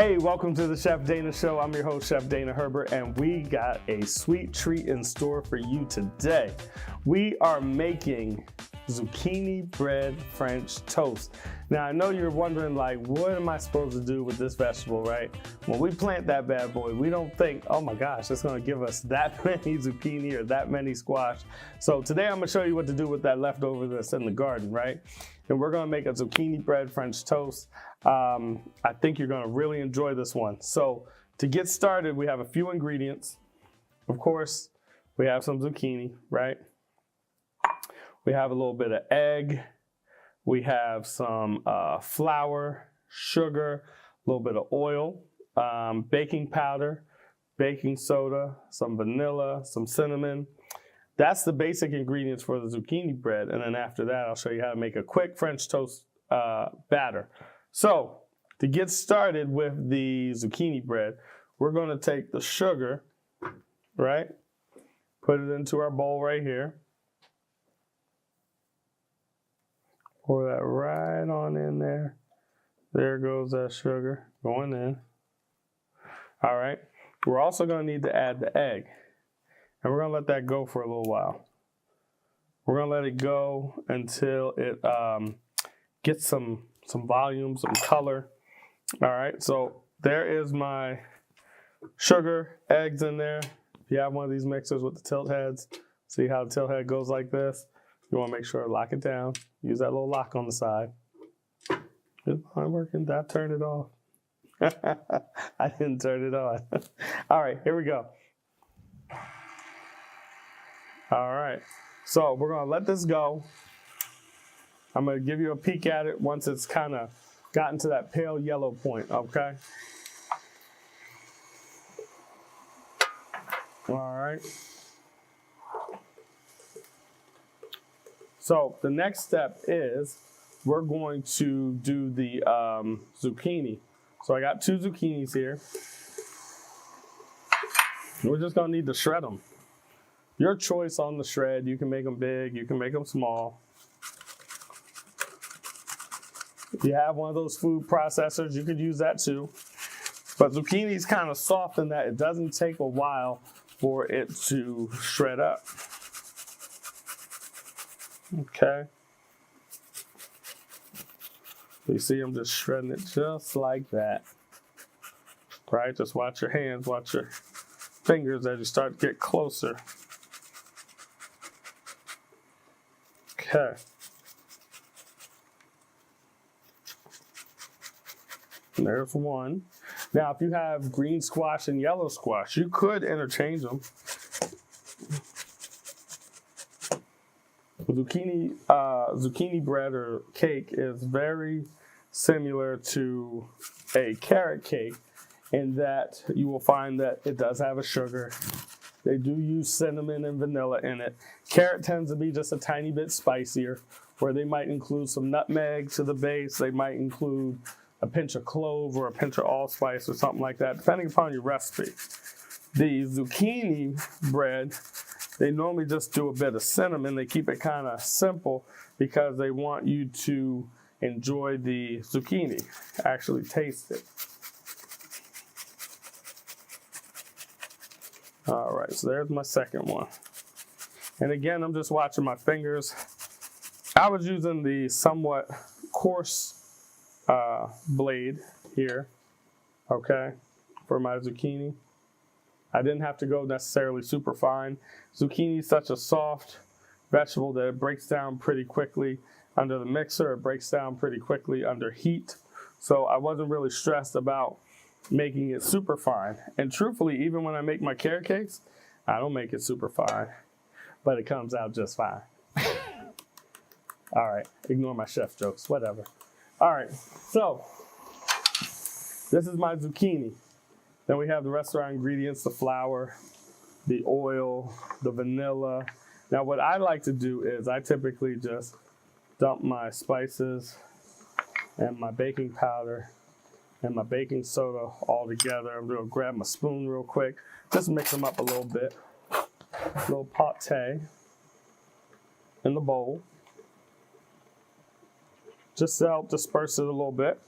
Hey, welcome to the Chef Dana Show. I'm your host, Chef Dana Herbert, and we got a sweet treat in store for you today. We are making zucchini bread French toast. Now, I know you're wondering, like, what am I supposed to do with this vegetable, right? When we plant that bad boy, we don't think, oh my gosh, it's gonna give us that many zucchini or that many squash. So today I'm gonna show you what to do with that leftover that's in the garden, right? And we're gonna make a zucchini bread French toast. I think you're gonna really enjoy this one. So to get started, we have a few ingredients. Of course, we have some zucchini, right? We have a little bit of egg. We have some flour, sugar, a little bit of oil, baking powder, baking soda, some vanilla, some cinnamon. That's the basic ingredients for the zucchini bread. And then after that, I'll show you how to make a quick French toast batter. So to get started with the zucchini bread, we're going to take the sugar, right? Put it into our bowl right here. Pour that right on in there. There goes that sugar going in. All right. We're also going to need to add the egg. And we're going to let that go for a little while. We're going to let it go until it gets some volume, some color. All right. So there is my sugar, eggs in there. If you have one of these mixers with the tilt heads, see how the tilt head goes like this? You want to make sure to lock it down. Use that little lock on the side. It's not working. Did I turn it off? I didn't turn it on. All right, here we go. All right, so we're going to let this go. I'm going to give you a peek at it once it's kind of gotten to that pale yellow point, okay? All right. So the next step is we're going to do the zucchini. So I got 2 zucchinis here. We're just gonna need to shred them. Your choice on the shred. You can make them big, you can make them small. If you have one of those food processors, you could use that too. But zucchini is kind of soft in that it doesn't take a while for it to shred up. Okay. You see I'm just shredding it just like that. Right? Just watch your hands, watch your fingers as you start to get closer. Okay. And there's one. Now, if you have green squash and yellow squash, you could interchange them. Zucchini bread or cake is very similar to a carrot cake in that you will find that it does have a sugar. They do use cinnamon and vanilla in it. Carrot tends to be just a tiny bit spicier, where they might include some nutmeg to the base. They might include a pinch of clove or a pinch of allspice or something like that, depending upon your recipe. The zucchini bread, they normally just do a bit of cinnamon. They keep it kind of simple because they want you to enjoy the zucchini, actually taste it. All right, so there's my second one. And again, I'm just watching my fingers. I was using the somewhat coarse blade here, okay, for my zucchini. I didn't have to go necessarily super fine. Zucchini is such a soft vegetable that it breaks down pretty quickly under the mixer. It breaks down pretty quickly under heat. So I wasn't really stressed about making it super fine. And truthfully, even when I make my carrot cakes, I don't make it super fine, but it comes out just fine. All right, ignore my chef jokes, whatever. All right, so this is my zucchini. Then we have the rest of our ingredients, the flour, the oil, the vanilla. Now what I like to do is I typically just dump my spices and my baking powder and my baking soda all together. I'm gonna grab my spoon real quick, just mix them up a little bit. A little pate in the bowl. Just to help disperse it a little bit.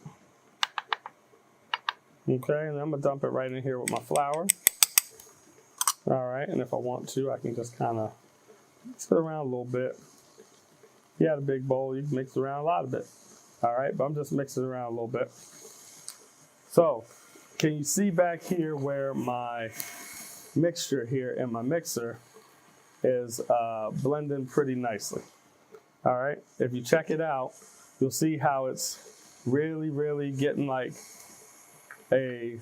Okay, and I'm gonna dump it right in here with my flour. All right, and if I want to, I can just kind of mix it around a little bit. If you had a big bowl, you can mix it around a lot of it. All right, but I'm just mixing it around a little bit. So, can you see back here where my mixture here in my mixer is blending pretty nicely? All right, if you check it out, you'll see how it's really getting like a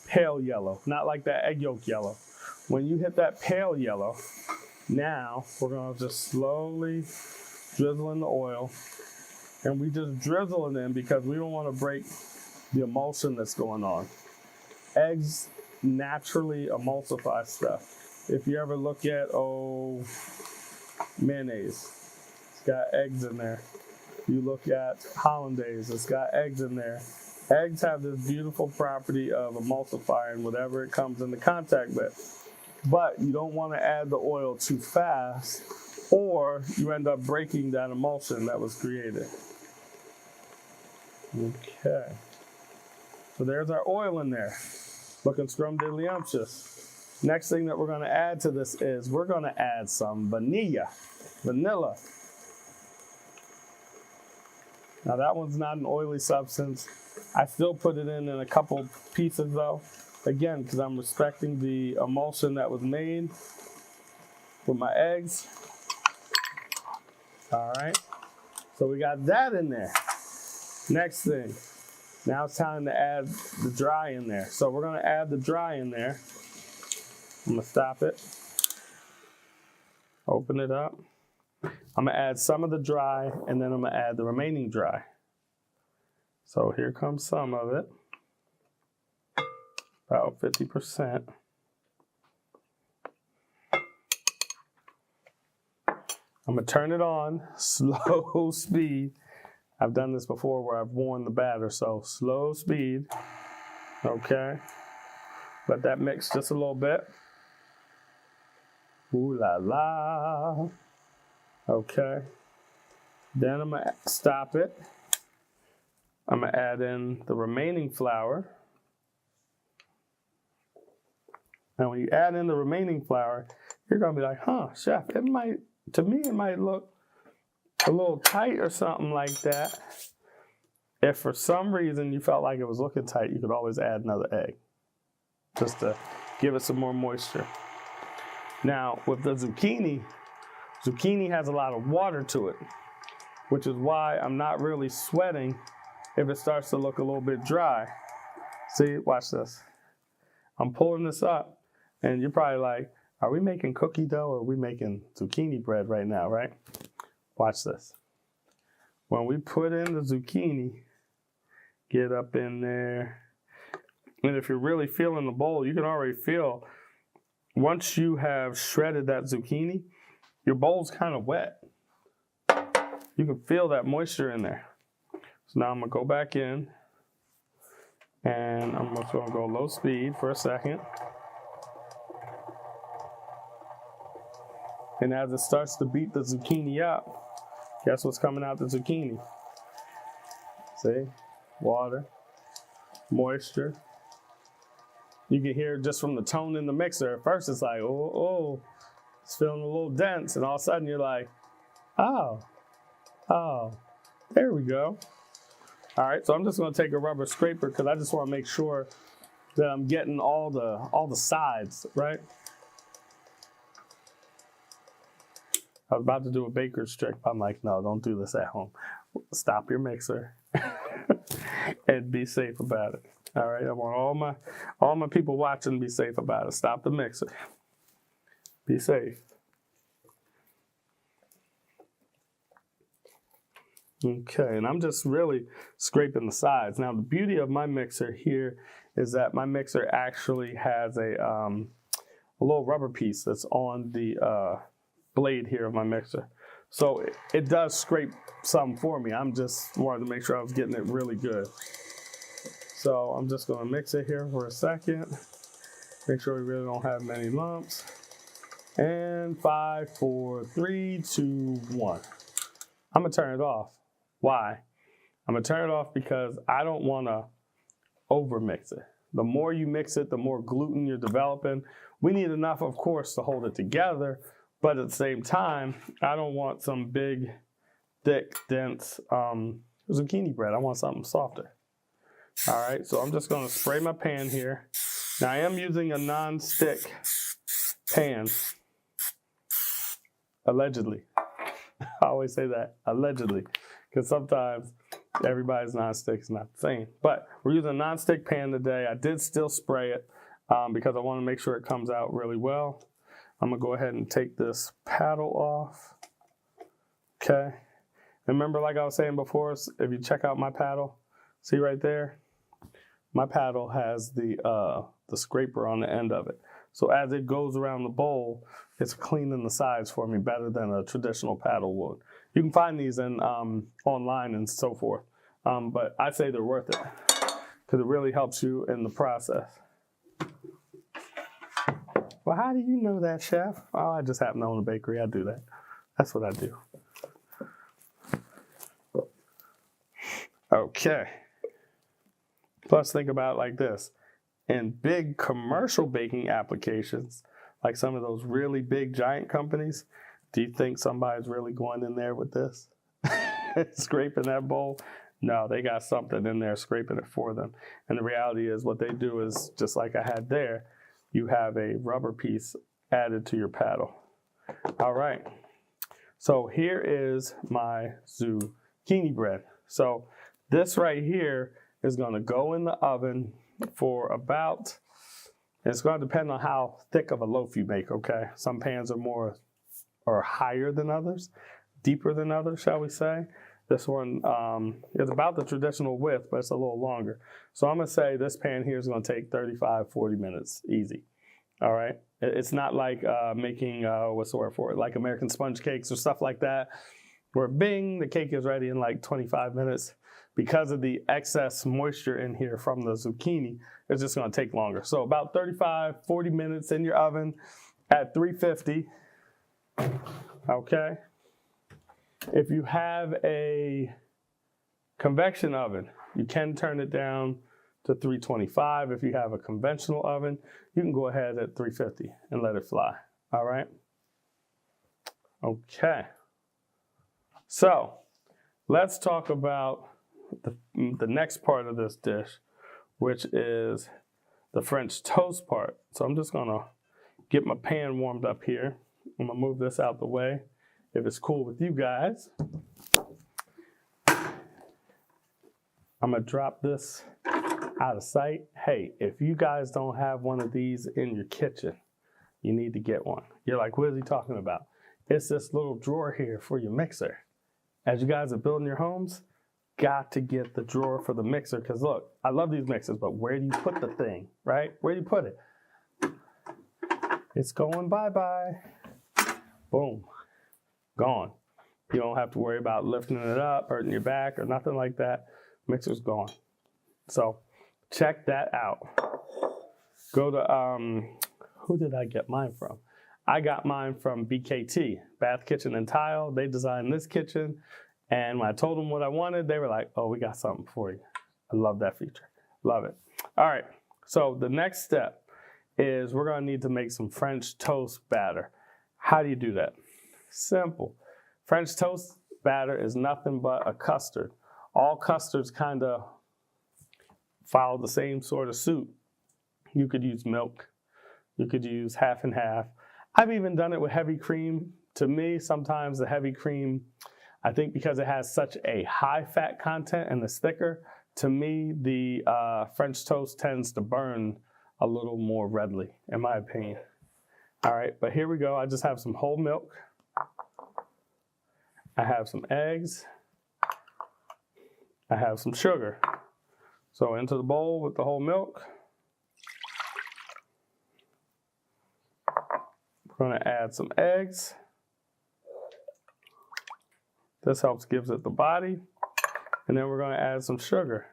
pale yellow, not like that egg yolk yellow. When you hit that pale yellow, now we're gonna just slowly drizzle in the oil, and we just drizzle it in because we don't want to break the emulsion that's going on. Eggs naturally emulsify stuff. If you ever look at mayonnaise, it's got eggs in there. You look at hollandaise, it's got eggs in there. Eggs have this beautiful property of emulsifying whatever it comes into contact with. But you don't want to add the oil too fast, or you end up breaking that emulsion that was created. Okay. So there's our oil in there, looking scrumdiddlyumptious. Next thing that we're going to add to this is we're going to add some vanilla. Now that one's not an oily substance. I still put it in a couple pieces though. Again, because I'm respecting the emulsion that was made with my eggs. All right, so we got that in there. Next thing, now it's time to add the dry in there. So we're gonna add the dry in there. I'm gonna stop it, open it up. I'm gonna add some of the dry, and then I'm gonna add the remaining dry. So here comes some of it. About 50%. I'm gonna turn it on, slow speed. I've done this before where I've worn the batter, so slow speed, okay? Let that mix just a little bit. Ooh la la. Okay. Then I'm gonna stop it. I'm gonna add in the remaining flour. Now, when you add in the remaining flour, you're gonna be like, huh, chef, to me, it might look a little tight or something like that. If for some reason you felt like it was looking tight, you could always add another egg just to give it some more moisture. Now, with the zucchini has a lot of water to it, which is why I'm not really sweating if it starts to look a little bit dry. See, watch this. I'm pulling this up, and you're probably like, are we making cookie dough or are we making zucchini bread right now, right? Watch this. When we put in the zucchini, get up in there, and if you're really feeling the bowl, you can already feel, once you have shredded that zucchini, your bowl's kind of wet. You can feel that moisture in there. So now I'm gonna go back in, and I'm just gonna go low speed for a second. And as it starts to beat the zucchini up, guess what's coming out the zucchini? See? Water, moisture. You can hear just from the tone in the mixer. At first it's like, oh, it's feeling a little dense. And all of a sudden you're like, oh, there we go. All right, so I'm just gonna take a rubber scraper because I just wanna make sure that I'm getting all the sides, right? I was about to do a baker's trick, but I'm like, no, don't do this at home. Stop your mixer and be safe about it. All right, I want all my people watching to be safe about it. Stop the mixer. Be safe. Okay, and I'm just really scraping the sides. Now, the beauty of my mixer here is that my mixer actually has a little rubber piece that's on the blade here of my mixer. So it does scrape some for me. I'm just wanted to make sure I was getting it really good. So I'm just gonna mix it here for a second. Make sure we really don't have many lumps. And 5, 4, 3, 2, 1. I'm gonna turn it off. Why? I'm gonna turn it off because I don't wanna over mix it. The more you mix it, the more gluten you're developing. We need enough, of course, to hold it together, but at the same time, I don't want some big, thick, dense zucchini bread. I want something softer. All right, so I'm just gonna spray my pan here. Now I am using a non-stick pan, allegedly. I always say that, allegedly, because sometimes everybody's non-stick is not the same. But we're using a non-stick pan today. I did still spray it because I want to make sure it comes out really well. I'm gonna go ahead and take this paddle off. Okay. Remember, like I was saying before, if you check out my paddle, see right there, my paddle has the scraper on the end of it. So as it goes around the bowl, it's cleaning the sides for me better than a traditional paddle would. You can find these in online and so forth, but I say they're worth it because it really helps you in the process. Well, how do you know that, Chef? Oh, I just happen to own a bakery. I do that. That's what I do. Okay. Plus, think about it like this. In big commercial baking applications, like some of those really big giant companies, do you think somebody's really going in there with this? Scraping that bowl? No, they got something in there scraping it for them. And the reality is what they do is, just like I had there, you have a rubber piece added to your paddle. All right. So here is my zucchini bread. So this right here is going to go in the oven for about, it's going to depend on how thick of a loaf you make, okay? Some pans are more or higher than others, deeper than others, shall we say. This one is about the traditional width, but it's a little longer. So I'm going to say this pan here is going to take 35, 40 minutes, easy. All right? It's not like making, what's the word for it, like American sponge cakes or stuff like that, where bing, the cake is ready in like 25 minutes. Because of the excess moisture in here from the zucchini, it's just going to take longer. So about 35, 40 minutes in your oven at 350. Okay. If you have a convection oven, you can turn it down to 325. If you have a conventional oven, you can go ahead at 350 and let it fly. All right. Okay. So let's talk about the next part of this dish, which is the French toast part. So I'm just gonna get my pan warmed up here. I'm gonna move this out the way if it's cool with you guys. I'm gonna drop this out of sight. Hey, if you guys don't have one of these in your kitchen, you need to get one. You're like, what is he talking about? It's this little drawer here for your mixer. As you guys are building your homes, got to get the drawer for the mixer, because look, I love these mixers, but where do you put the thing, right? Where do you put it? It's going bye-bye. Boom. Gone. You don't have to worry about lifting it up, hurting your back, or nothing like that. Mixer's gone. So check that out. Go to, who did I get mine from? I got mine from BKT, Bath Kitchen and Tile. They designed this kitchen. And when I told them what I wanted, they were like, oh, we got something for you. I love that feature. Love it. All right. So the next step is we're going to need to make some French toast batter. How do you do that? Simple. French toast batter is nothing but a custard. All custards kind of follow the same sort of suit. You could use milk. You could use half and half. I've even done it with heavy cream. To me, sometimes the heavy cream, I think because it has such a high fat content and it's thicker, to me, the French toast tends to burn a little more readily, in my opinion. All right, but here we go. I just have some whole milk. I have some eggs. I have some sugar. So into the bowl with the whole milk. We're gonna add some eggs. This helps gives it the body. And then we're gonna add some sugar.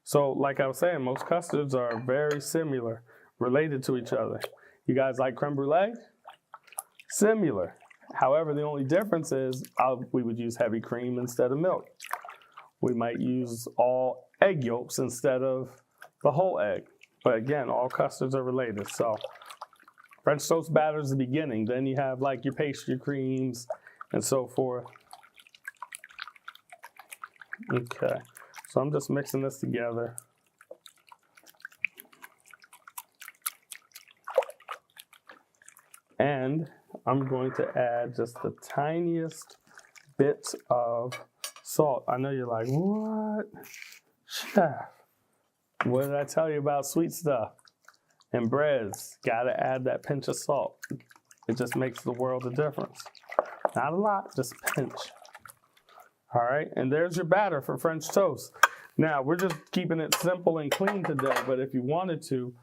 So like I was saying, most custards are very similar, related to each other. You guys like creme brulee? Similar. However, the only difference is we would use heavy cream instead of milk. We might use all egg yolks instead of the whole egg. But again, all custards are related. So French toast batter is the beginning. Then you have like your pastry creams and so forth. Okay, so I'm just mixing this together. And I'm going to add just the tiniest bits of salt. I know you're like, what? Chef, what did I tell you about sweet stuff? And breads, gotta add that pinch of salt. It just makes the world of difference. Not a lot, just a pinch. All right, and there's your batter for French toast. Now, we're just keeping it simple and clean today, but if you wanted to,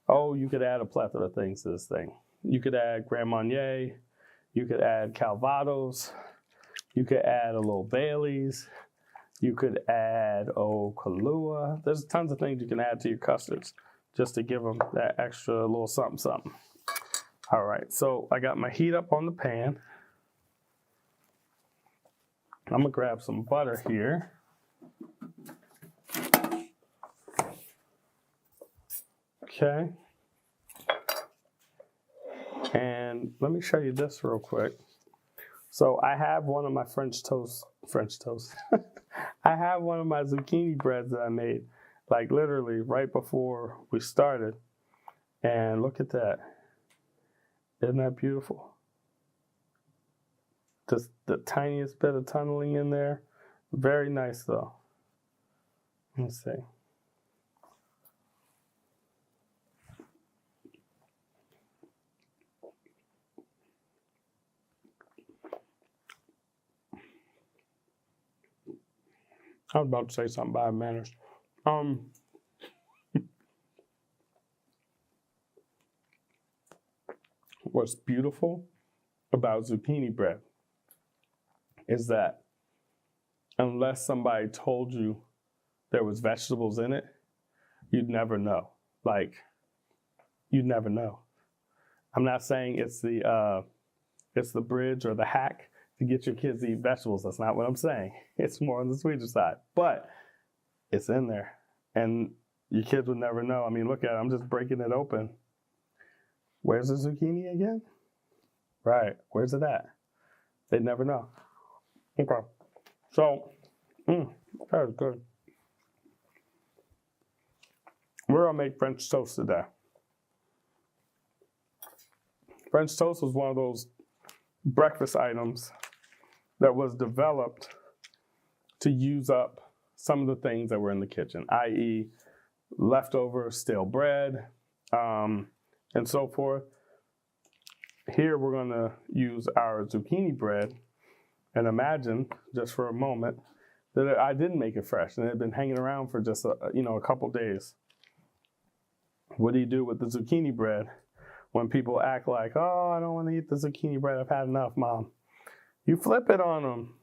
you could add a plethora of things to this thing. You could add Grand Marnier, you could add Calvados, you could add a little Bailey's, you could add Kahlua. There's tons of things you can add to your custards just to give them that extra little something, something. All right, so I got my heat up on the pan. I'm gonna grab some butter here. Okay. And let me show you this real quick. So I have one of my French toast. I have one of my zucchini breads that I made, like literally right before we started. And look at that. Isn't that beautiful? Just the tiniest bit of tunneling in there. Very nice though. Let's see. I was about to say something bad manners. What's beautiful about zucchini bread is that unless somebody told you there was vegetables in it, you'd never know. Like, you'd never know. I'm not saying it's the bridge or the hack to get your kids to eat vegetables. That's not what I'm saying. It's more on the sweeter side, but it's in there and your kids would never know. I mean, look at it. I'm just breaking it open. Where's the zucchini again? Right. Where's it at? They'd never know. Okay. So, that was good. We're going to make French toast today. French toast was one of those breakfast items that was developed to use up some of the things that were in the kitchen, i.e. leftover stale bread, and so forth. Here we're going to use our zucchini bread and imagine, just for a moment, that I didn't make it fresh and it had been hanging around for just a couple days. What do you do with the zucchini bread when people act like, oh, I don't want to eat the zucchini bread, I've had enough, Mom? You flip it on them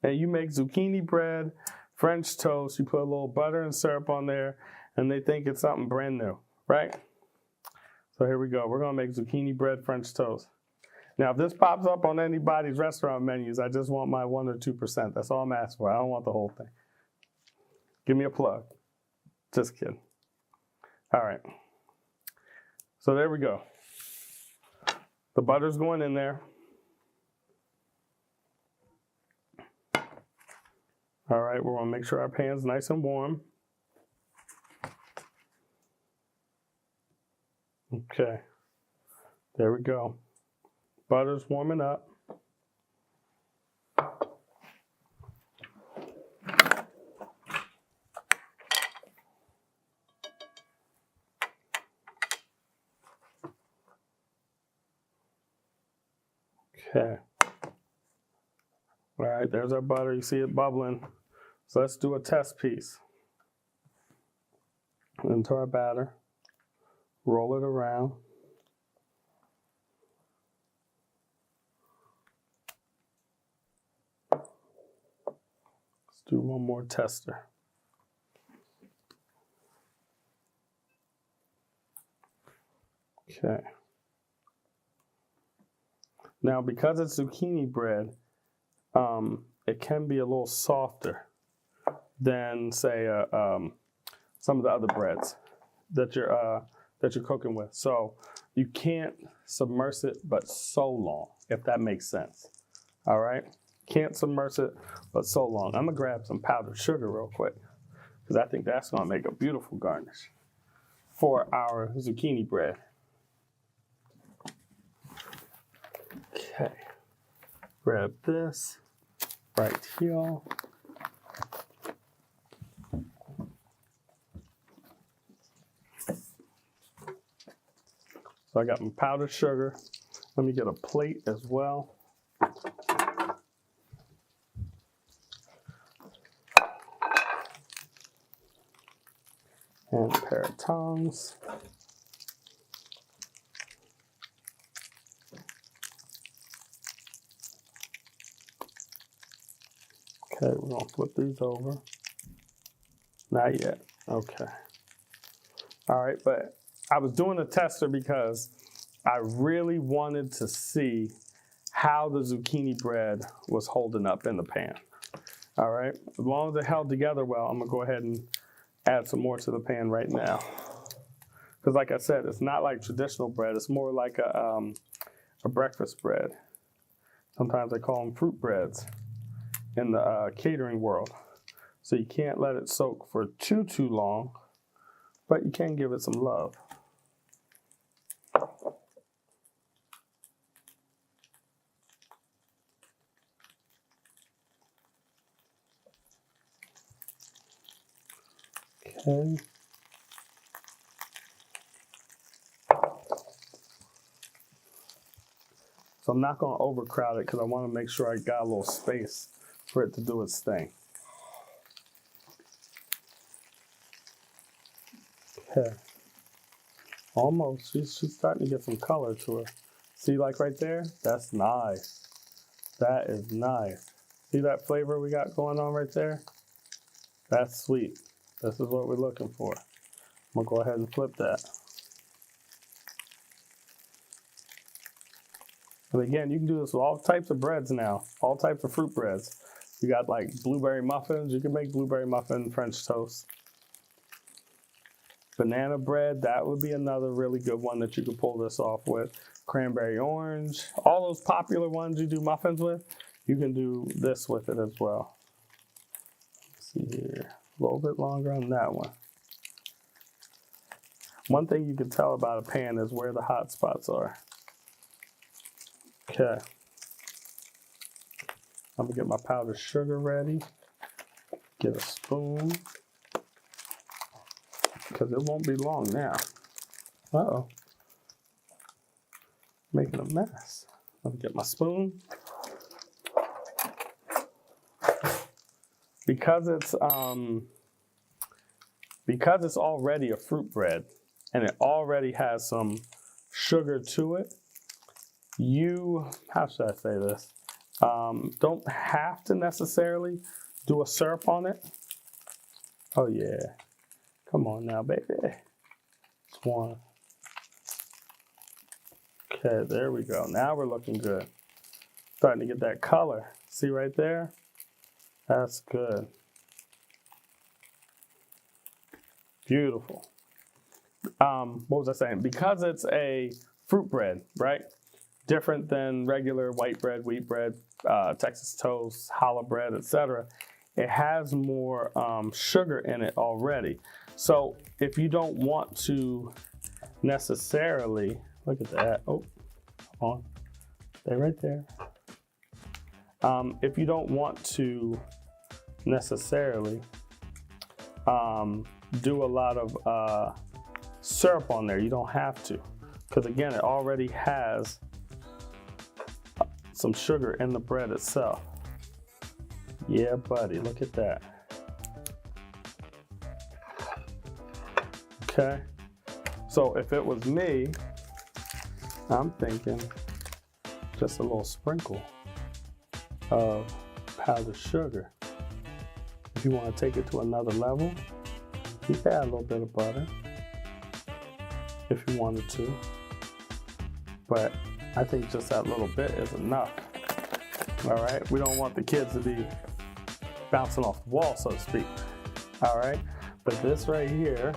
and you make zucchini bread, French toast, you put a little butter and syrup on there and they think it's something brand new, right? So here we go. We're going to make zucchini bread French toast. Now, if this pops up on anybody's restaurant menus, I just want my 1 or 2%. That's all I'm asking for. I don't want the whole thing. Give me a plug. Just kidding. All right. So there we go. The butter's going in there. All right, we're going to make sure our pan's nice and warm. Okay, there we go. Butter's warming up. Okay. All right, there's our butter. You see it bubbling. So let's do a test piece. Into our batter. Roll it around. Let's do one more tester. Okay. Now, because it's zucchini bread, it can be a little softer than, say, some of the other breads. that you're cooking with. So you can't submerge it but so long, if that makes sense. All right, can't submerge it but so long. I'm gonna grab some powdered sugar real quick because I think that's gonna make a beautiful garnish for our zucchini bread. Okay, grab this right here. So I got my powdered sugar. Let me get a plate as well. And a pair of tongs. Okay, we're gonna flip these over. Not yet, okay. All right, but I was doing a tester because I really wanted to see how the zucchini bread was holding up in the pan. All right, as long as it held together well, I'm gonna go ahead and add some more to the pan right now. Because like I said, it's not like traditional bread, it's more like a breakfast bread. Sometimes they call them fruit breads in the catering world. So you can't let it soak for too long, but you can give it some love. Okay. So I'm not going to overcrowd it because I want to make sure I got a little space for it to do its thing. Okay. Almost. She's starting to get some color to her. See, like right there? That's nice. That is nice. See that flavor we got going on right there? That's sweet. This is what we're looking for. I'm going to go ahead and flip that. And again, you can do this with all types of breads now, all types of fruit breads. You got like blueberry muffins. You can make blueberry muffin French toast. Banana bread, that would be another really good one that you could pull this off with. Cranberry orange, all those popular ones you do muffins with, you can do this with it as well. Let's see here, a little bit longer on that one. One thing you can tell about a pan is where the hot spots are. Okay. I'm gonna get my powdered sugar ready. Get a spoon. Because it won't be long now. Uh-oh. Making a mess. Let me get my spoon. Because it's already a fruit bread and it already has some sugar to it, how should I say this? Don't have to necessarily do a syrup on it. Oh yeah. Come on now, baby. Just one. Okay, there we go. Now we're looking good. Starting to get that color. See right there? That's good. Beautiful. What was I saying? Because it's a fruit bread, right? Different than regular white bread, wheat bread, Texas toast, challah bread, etc. It has more sugar in it already. So if you don't want to necessarily, look at that. Oh, come on. Stay right there. If you don't want to necessarily do a lot of syrup on there, you don't have to. Because again, it already has some sugar in the bread itself. Yeah, buddy, look at that. Okay, so if it was me, I'm thinking just a little sprinkle of powdered sugar. If you want to take it to another level, you can add a little bit of butter if you wanted to, but I think just that little bit is enough. All right, we don't want the kids to be bouncing off the wall, so to speak. All right, but this right here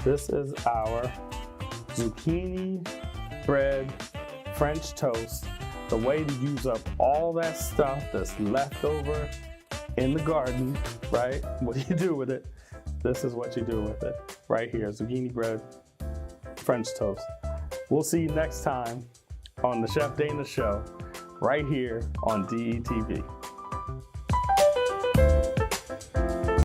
This is our zucchini bread French toast. The way to use up all that stuff that's left over in the garden, right? What do you do with it? This is what you do with it. Right here, zucchini bread French toast. We'll see you next time on the Chef Dana Show, right here on DETV.